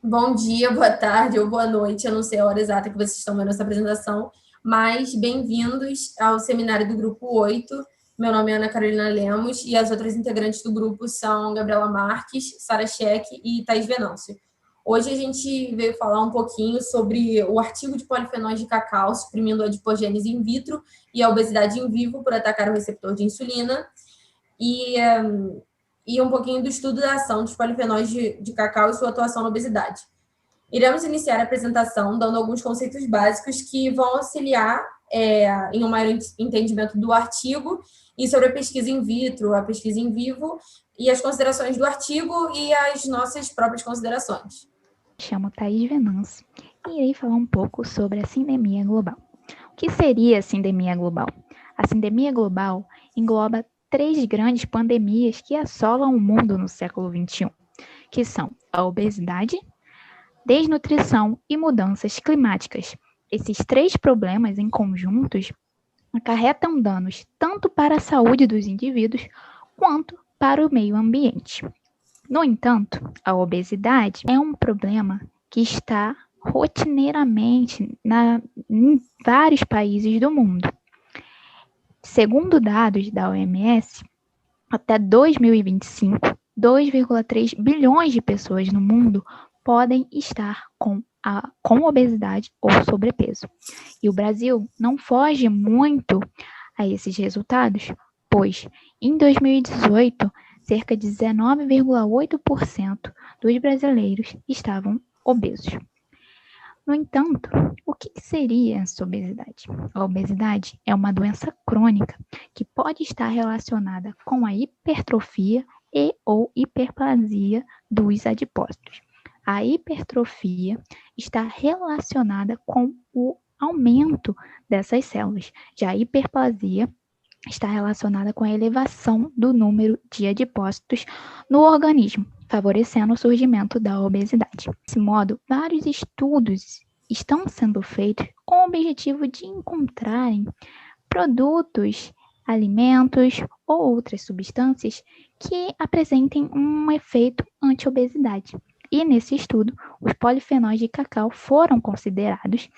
Bom dia, boa tarde ou boa noite, eu não sei a hora exata que vocês estão vendo essa apresentação, mas bem-vindos ao seminário do Grupo 8. Meu nome é Ana Carolina Lemos e as outras integrantes do grupo são Gabriela Marques, Sara Scheck e Thais Venâncio. Hoje a gente veio falar um pouquinho sobre o artigo de polifenóis de cacau suprimindo a adipogênese in vitro e a obesidade in vivo por atacar o receptor de insulina e um pouquinho do estudo da ação dos polifenóis de cacau e sua atuação na obesidade. Iremos iniciar a apresentação dando alguns conceitos básicos que vão auxiliar em um maior entendimento do artigo e sobre a pesquisa in vitro, a pesquisa in vivo e as considerações do artigo e as nossas próprias considerações. Me chamo Thais Venâncio e irei falar um pouco sobre a sindemia global. O que seria a sindemia global? A sindemia global engloba 3 grandes pandemias que assolam o mundo no século XXI, que são a obesidade, desnutrição e mudanças climáticas. Esses 3 problemas em conjuntos acarretam danos tanto para a saúde dos indivíduos quanto para o meio ambiente. No entanto, a obesidade é um problema que está rotineiramente em vários países do mundo. Segundo dados da OMS, até 2025, 2,3 bilhões de pessoas no mundo podem estar com obesidade ou sobrepeso. E o Brasil não foge muito a esses resultados, pois em 2018, cerca de 19,8% dos brasileiros estavam obesos. No entanto, o que seria essa obesidade? A obesidade é uma doença crônica que pode estar relacionada com a hipertrofia e ou hiperplasia dos adipócitos. A hipertrofia está relacionada com o aumento dessas células. Já a hiperplasia está relacionada com a elevação do número de adipócitos no organismo, favorecendo o surgimento da obesidade. Desse modo, vários estudos estão sendo feitos com o objetivo de encontrarem produtos, alimentos ou outras substâncias que apresentem um efeito anti-obesidade. E nesse estudo, os polifenóis de cacau foram considerados.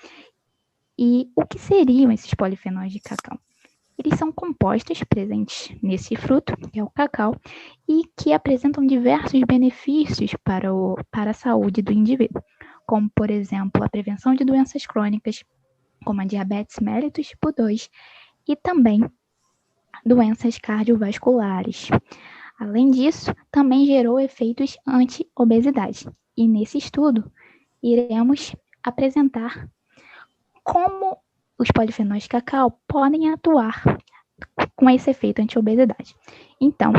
E o que seriam esses polifenóis de cacau? Eles são compostos presentes nesse fruto, que é o cacau, e que apresentam diversos benefícios para a saúde do indivíduo, como, por exemplo, a prevenção de doenças crônicas, como a diabetes mellitus tipo 2, e também doenças cardiovasculares. Além disso, também gerou efeitos anti-obesidade. E nesse estudo, iremos apresentar como os polifenóis de cacau podem atuar com esse efeito anti-obesidade. Então,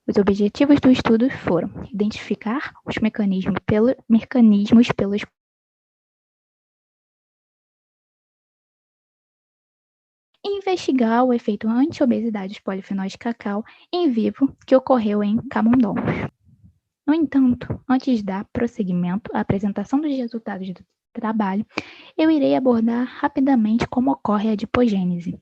os objetivos do estudo foram identificar os mecanismos pelos investigar o efeito anti-obesidade dos polifenóis de cacau em vivo que ocorreu em camundongos. No entanto, antes de dar prosseguimento à apresentação dos resultados do trabalho, eu irei abordar rapidamente como ocorre a adipogênese.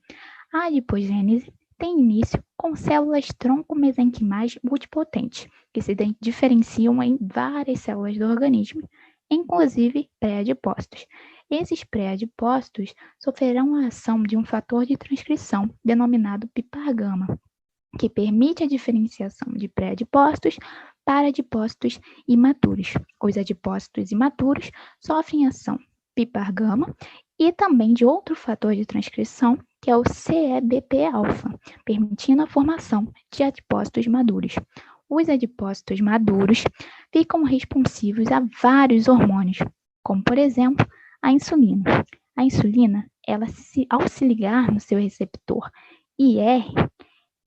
A adipogênese tem início com células tronco-mesenquimais multipotentes, que se diferenciam em várias células do organismo, inclusive pré-adipócitos. Esses pré-adipócitos sofrerão a ação de um fator de transcrição denominado PPAR-gama, que permite a diferenciação de pré-adipócitos para adipócitos imaturos. Os adipócitos imaturos sofrem ação PPAR-gama e também de outro fator de transcrição, que é o CEBP-alfa, permitindo a formação de adipócitos maduros. Os adipócitos maduros ficam responsivos a vários hormônios, como, por exemplo, a insulina. A insulina, ao se ligar no seu receptor IR,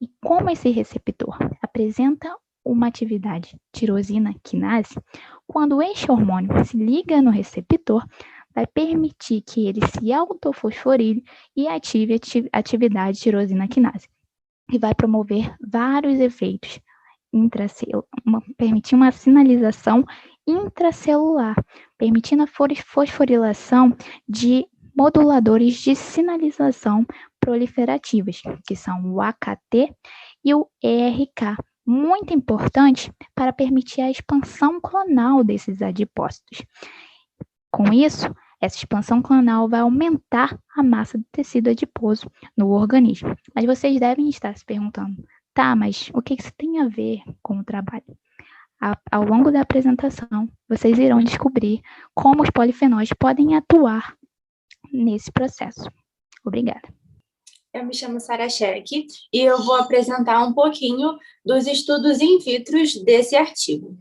e como esse receptor apresenta uma atividade tirosina quinase, quando este hormônio se liga no receptor, vai permitir que ele se autofosforile e ative a atividade tirosina quinase, e vai promover vários efeitos permitir uma sinalização intracelular, permitindo a fosforilação de moduladores de sinalização proliferativas, que são o AKT e o ERK, muito importante para permitir a expansão clonal desses adipócitos. Com isso, essa expansão clonal vai aumentar a massa do tecido adiposo no organismo. Mas vocês devem estar se perguntando, tá, mas o que isso tem a ver com o trabalho? Ao longo da apresentação, vocês irão descobrir como os polifenóis podem atuar nesse processo. Obrigada. Eu me chamo Sara Scheck e eu vou apresentar um pouquinho dos estudos in vitro desse artigo.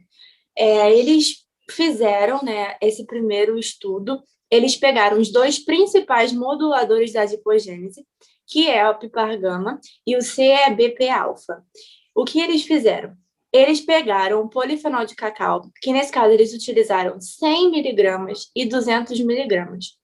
Eles fizeram, né, esse primeiro estudo, eles pegaram os dois principais moduladores da adipogênese, que é o pipargama e o CEBP-alfa. O que eles fizeram? Eles pegaram o polifenol de cacau, que nesse caso eles utilizaram 100 miligramas e 200 miligramas.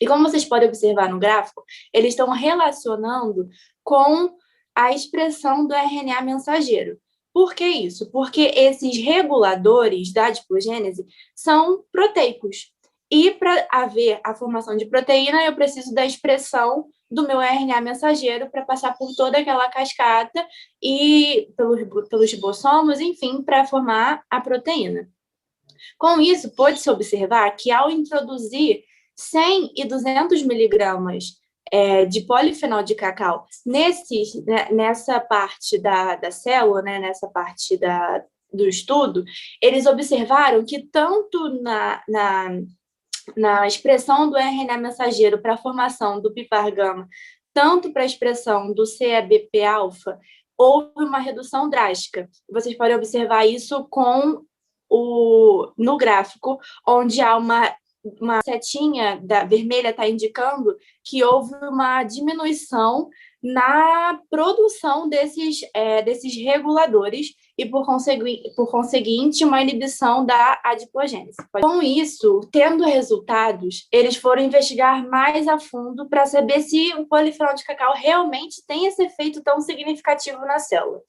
E como vocês podem observar no gráfico, eles estão relacionando com a expressão do RNA mensageiro. Por que isso? Porque esses reguladores da adipogênese são proteicos. E para haver a formação de proteína, eu preciso da expressão do meu RNA mensageiro para passar por toda aquela cascata e pelos ribossomos, enfim, para formar a proteína. Com isso, pode-se observar que ao introduzir 100 e 200 miligramas de polifenol de cacau nessa parte da célula, né, nessa parte do estudo, eles observaram que tanto na expressão do RNA mensageiro para a formação do pipargama, tanto para a expressão do CEBP-alfa, houve uma redução drástica. Vocês podem observar isso no gráfico, onde há uma setinha vermelha está indicando que houve uma diminuição na produção desses reguladores e, por conseguinte, uma inibição da adipogênese. Com isso, tendo resultados, eles foram investigar mais a fundo para saber se o polifenol de cacau realmente tem esse efeito tão significativo na célula.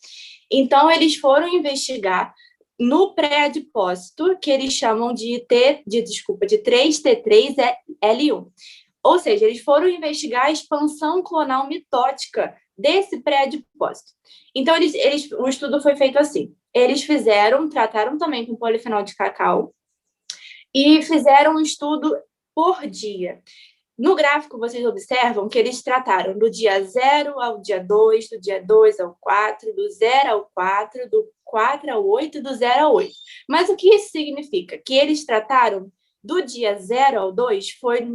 Então, eles foram investigar no pré-adipócito, que eles chamam de 3T3L1. Ou seja, eles foram investigar a expansão clonal mitótica desse pré-adipócito. Então, o estudo foi feito assim. Eles trataram também com polifenol de cacau e fizeram um estudo por dia. No gráfico, vocês observam que eles trataram do dia 0 ao dia 2, do dia 2 ao 4, do 0 ao 4, do 4 ao 8 e do 0 ao 8. Mas o que isso significa? Que eles trataram do dia 0 ao 2 foi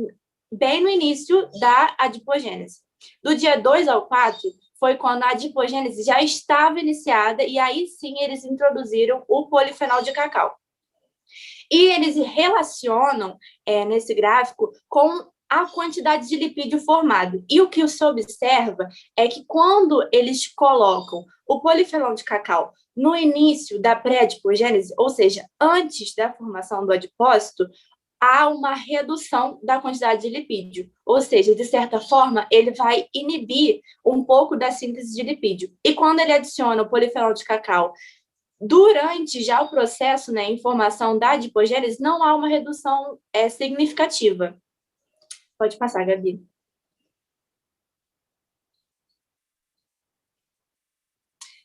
bem no início da adipogênese. Do dia 2 ao 4 foi quando a adipogênese já estava iniciada e aí sim eles introduziram o polifenol de cacau. E eles relacionam nesse gráfico com a quantidade de lipídio formado. E o que se observa é que quando eles colocam o polifenol de cacau no início da pré-adipogênese, ou seja, antes da formação do adipócito, há uma redução da quantidade de lipídio. Ou seja, de certa forma, ele vai inibir um pouco da síntese de lipídio. E quando ele adiciona o polifenol de cacau durante já o processo, né, em formação da adipogênese, não há uma redução significativa. Pode passar, Gabi.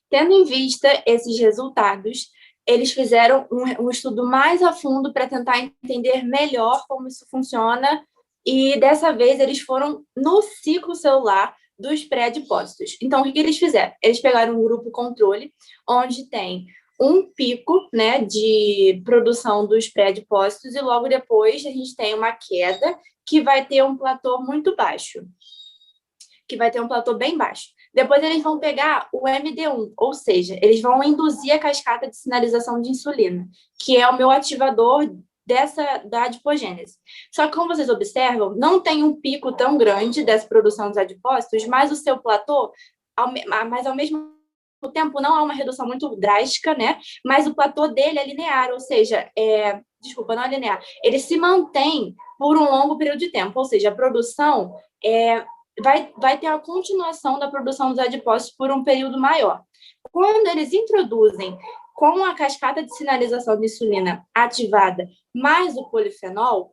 Tendo em vista esses resultados, eles fizeram um estudo mais a fundo para tentar entender melhor como isso funciona e, dessa vez, eles foram no ciclo celular dos pré-adipócitos. Então, o que eles fizeram? Eles pegaram um grupo controle, onde tem um pico, né, de produção dos pré-adipócitos e logo depois a gente tem uma queda que vai ter um platô muito baixo, que vai ter um platô bem baixo. Depois eles vão pegar o MD1, ou seja, eles vão induzir a cascata de sinalização de insulina, que é o meu ativador da adipogênese. Só que, como vocês observam, não tem um pico tão grande dessa produção dos adipócitos, mas o seu platô, mas ao mesmo tempo não há uma redução muito drástica, né? Mas o platô dele é linear, ou seja, não é linear, ele se mantém por um longo período de tempo, ou seja, a produção vai ter a continuação da produção dos adipócitos por um período maior. Quando eles introduzem com a cascata de sinalização de insulina ativada mais o polifenol,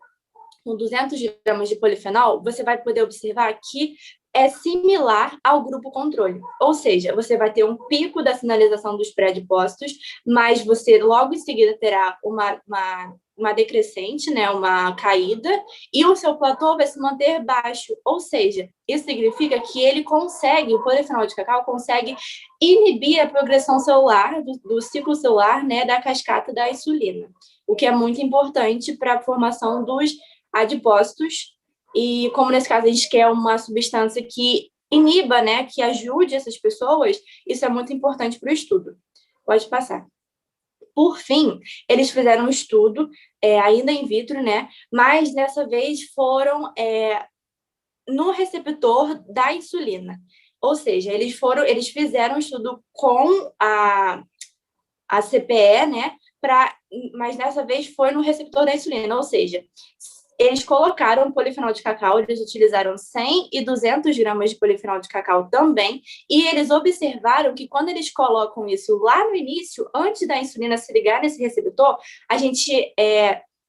com 200 gramas de polifenol, você vai poder observar que é similar ao grupo controle. Ou seja, você vai ter um pico da sinalização dos pré-adpostos, mas você logo em seguida terá uma decrescente, né, uma caída, e o seu platô vai se manter baixo. Ou seja, isso significa que ele consegue, o polifenol de cacau consegue inibir a progressão celular, do ciclo celular, né, da cascata da insulina, o que é muito importante para a formação dos adipócitos. E como nesse caso a gente quer uma substância que iniba, né, que ajude essas pessoas, isso é muito importante para o estudo. Pode passar. Por fim, eles fizeram um estudo, ainda in vitro, né, mas dessa vez foram no receptor da insulina. Ou seja, eles fizeram um estudo com a CPE, né, mas dessa vez foi no receptor da insulina, ou seja, eles colocaram polifenol de cacau, eles utilizaram 100 e 200 gramas de polifenol de cacau também, e eles observaram que quando eles colocam isso lá no início, antes da insulina se ligar nesse receptor, a gente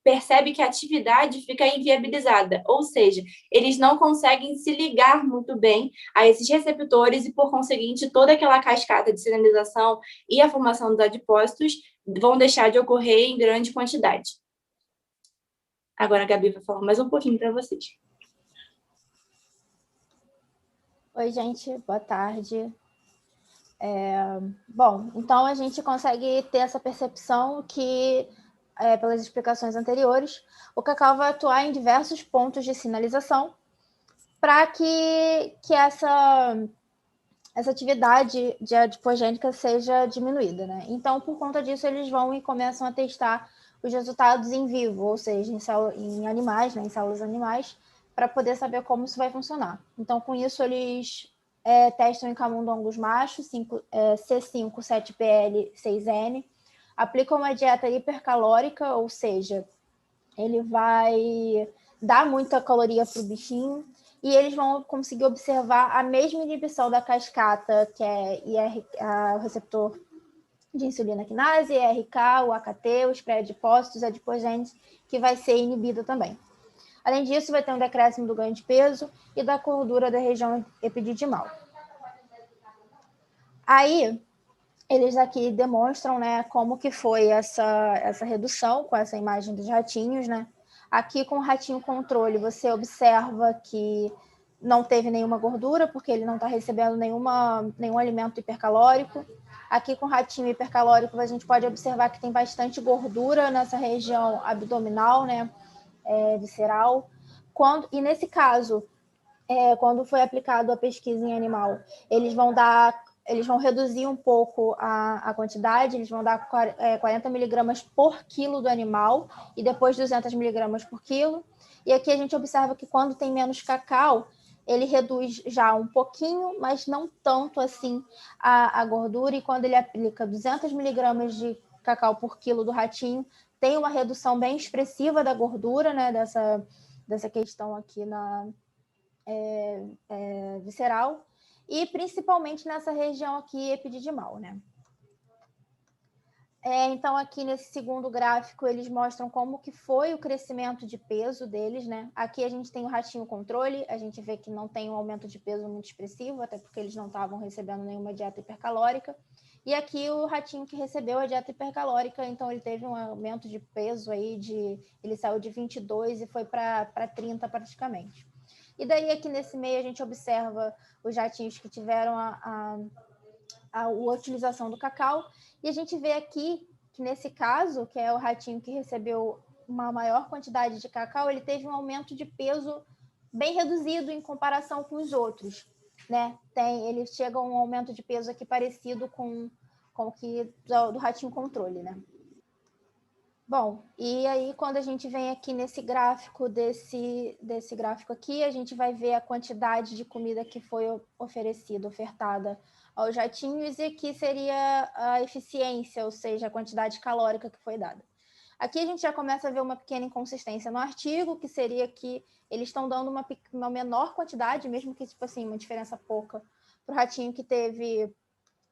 percebe que a atividade fica inviabilizada, ou seja, eles não conseguem se ligar muito bem a esses receptores e, por conseguinte, toda aquela cascata de sinalização e a formação dos adipócitos vão deixar de ocorrer em grande quantidade. Agora a Gabi vai falar mais um pouquinho para vocês. Oi, gente, boa tarde. Bom, então a gente consegue ter essa percepção que, pelas explicações anteriores, o cacau vai atuar em diversos pontos de sinalização para que essa atividade de adipogênica seja diminuída, né? Então, por conta disso, eles vão e começam a testar os resultados em vivo, ou seja, em animais, né, em células animais, para poder saber como isso vai funcionar. Então, com isso, eles testam em camundongos machos, C5, 7PL, 6N, aplicam uma dieta hipercalórica, ou seja, ele vai dar muita caloria para o bichinho, e eles vão conseguir observar a mesma inibição da cascata, que é o receptor de insulina quinase, IRK, o AKT, os pré-adipócitos, adipogêneses, que vai ser inibido também. Além disso, vai ter um decréscimo do ganho de peso e da gordura da região epididimal. Aí, eles aqui demonstram, né, como que foi essa redução com essa imagem dos ratinhos, né? Aqui com o ratinho controle, você observa que não teve nenhuma gordura, porque ele não está recebendo nenhum alimento hipercalórico. Aqui com o ratinho hipercalórico, a gente pode observar que tem bastante gordura nessa região abdominal, né, visceral. E nesse caso, quando foi aplicado a pesquisa em animal, eles vão reduzir um pouco a quantidade, eles vão dar 40 miligramas por quilo do animal e depois 200 miligramas por quilo. E aqui a gente observa que quando tem menos cacau, ele reduz já um pouquinho, mas não tanto assim a gordura. E quando ele aplica 200 miligramas de cacau por quilo do ratinho, tem uma redução bem expressiva da gordura, né, dessa questão aqui visceral, e principalmente nessa região aqui epididimal, né? Então, aqui nesse segundo gráfico, eles mostram como que foi o crescimento de peso deles, né? Aqui a gente tem o ratinho controle, a gente vê que não tem um aumento de peso muito expressivo, até porque eles não estavam recebendo nenhuma dieta hipercalórica. E aqui o ratinho que recebeu a dieta hipercalórica, então ele teve um aumento de peso aí, ele saiu de 22 e foi para 30 praticamente. E daí aqui nesse meio a gente observa os ratinhos que tiveram a utilização do cacau, e a gente vê aqui que nesse caso, que é o ratinho que recebeu uma maior quantidade de cacau, ele teve um aumento de peso bem reduzido em comparação com os outros, né? Ele chega a um aumento de peso aqui parecido com o que do ratinho controle, né? Bom, e aí quando a gente vem aqui nesse gráfico, desse gráfico aqui, a gente vai ver a quantidade de comida que foi ofertada aos ratinhos, e aqui seria a eficiência, ou seja, a quantidade calórica que foi dada. Aqui a gente já começa a ver uma pequena inconsistência no artigo, que seria que eles estão dando uma menor quantidade, mesmo que, tipo assim, uma diferença pouca, para o ratinho que teve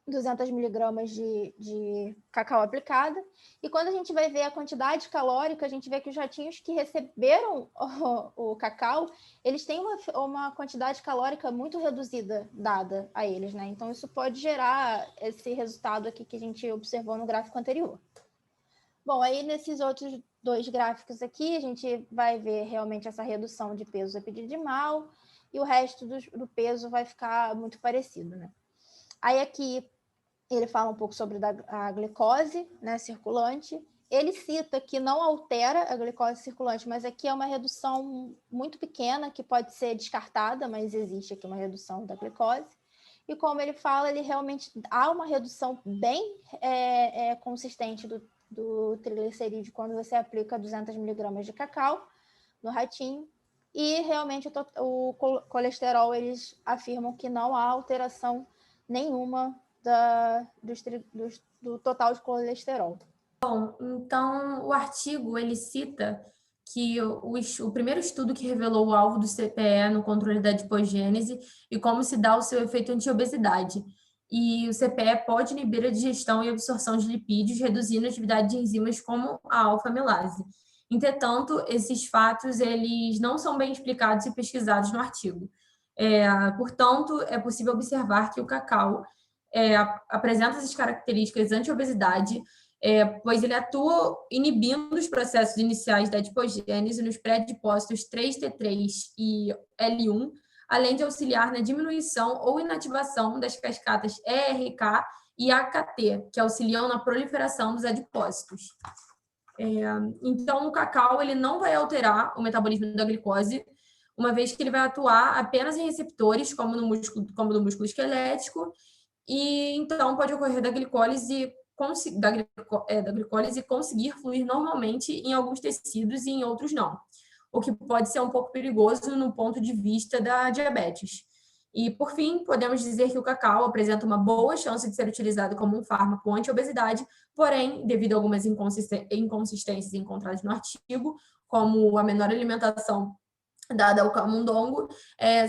200 miligramas de cacau aplicada. E quando a gente vai ver a quantidade calórica, a gente vê que os ratinhos que receberam o cacau, eles têm uma quantidade calórica muito reduzida dada a eles, né? Então, isso pode gerar esse resultado aqui que a gente observou no gráfico anterior. Bom, aí nesses outros 2 gráficos aqui, a gente vai ver realmente essa redução de peso epididimal e o resto do peso vai ficar muito parecido, né? Aí aqui ele fala um pouco sobre a glicose, né, circulante. Ele cita que não altera a glicose circulante, mas aqui é uma redução muito pequena, que pode ser descartada, mas existe aqui uma redução da glicose. E como ele fala, ele realmente há uma redução bem consistente do triglicerídeo quando você aplica 200 miligramas de cacau no ratinho. E realmente o colesterol, eles afirmam que não há alteração nenhuma do total de colesterol. Bom, então o artigo ele cita que o primeiro estudo que revelou o alvo do CPE no controle da adipogênese e como se dá o seu efeito anti-obesidade. E o CPE pode inibir a digestão e absorção de lipídios, reduzindo a atividade de enzimas como a alfa-amilase. Entretanto, esses fatos eles não são bem explicados e pesquisados no artigo. Portanto, é possível observar que o cacau apresenta essas características anti-obesidade, pois ele atua inibindo os processos iniciais da adipogênese nos pré-adipócitos 3T3 e L1, além de auxiliar na diminuição ou inativação das cascatas ERK e AKT, que auxiliam na proliferação dos adipócitos. Então, o cacau ele não vai alterar o metabolismo da glicose, uma vez que ele vai atuar apenas em receptores, como no músculo esquelético, e então pode ocorrer da glicólise conseguir fluir normalmente em alguns tecidos e em outros não, o que pode ser um pouco perigoso no ponto de vista da diabetes. E, por fim, podemos dizer que o cacau apresenta uma boa chance de ser utilizado como um fármaco anti-obesidade, porém, devido a algumas inconsistências encontradas no artigo, como a menor alimentação dada ao camundongo,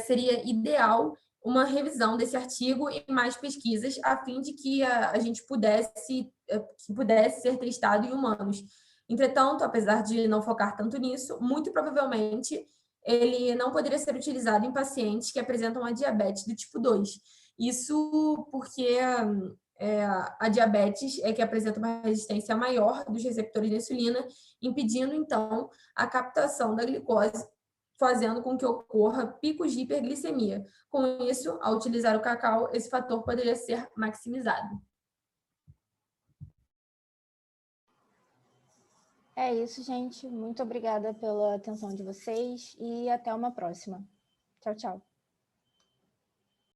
seria ideal uma revisão desse artigo e mais pesquisas, a fim de que a gente pudesse ser testado em humanos. Entretanto, apesar de não focar tanto nisso, muito provavelmente ele não poderia ser utilizado em pacientes que apresentam a diabetes do tipo 2. Isso porque a diabetes é que apresenta uma resistência maior dos receptores de insulina, impedindo, então, a captação da glicose, fazendo com que ocorra picos de hiperglicemia. Com isso, ao utilizar o cacau, esse fator poderia ser maximizado. É isso, gente. Muito obrigada pela atenção de vocês e até uma próxima. Tchau, tchau.